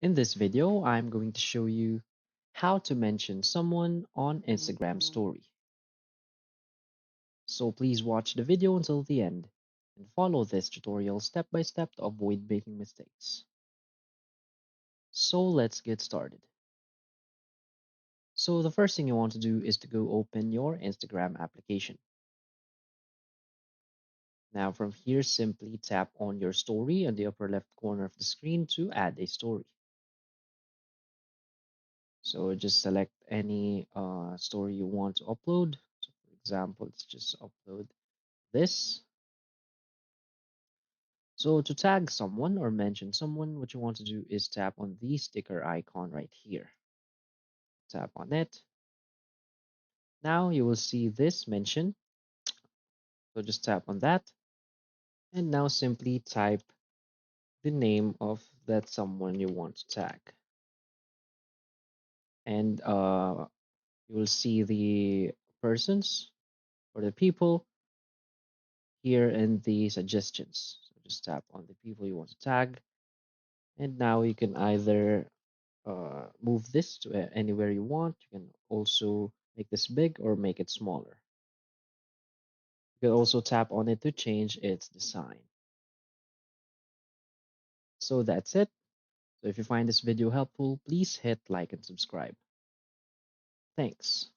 In this video, I'm going to show you how to mention someone on Instagram story. So please watch the video until the end and follow this tutorial step by step to avoid making mistakes. So let's get started. So the first thing you want to do is to go open your Instagram application. Now from here, simply tap on your story on the upper left corner of the screen to add a story. So just select any story you want to upload. So for example, let's just upload this. So to tag someone or mention someone, what you want to do is tap on the sticker icon right here. Tap on it. Now you will see this mention. So just tap on that. And now simply type the name of that someone you want to tag. And you will see the persons or the people here in the suggestions. So just tap on the people you want to tag. And now you can either move this to anywhere you want. You can also make this big or make it smaller. You can also tap on it to change its design. So that's it. So if you find this video helpful, please hit like and subscribe. Thanks.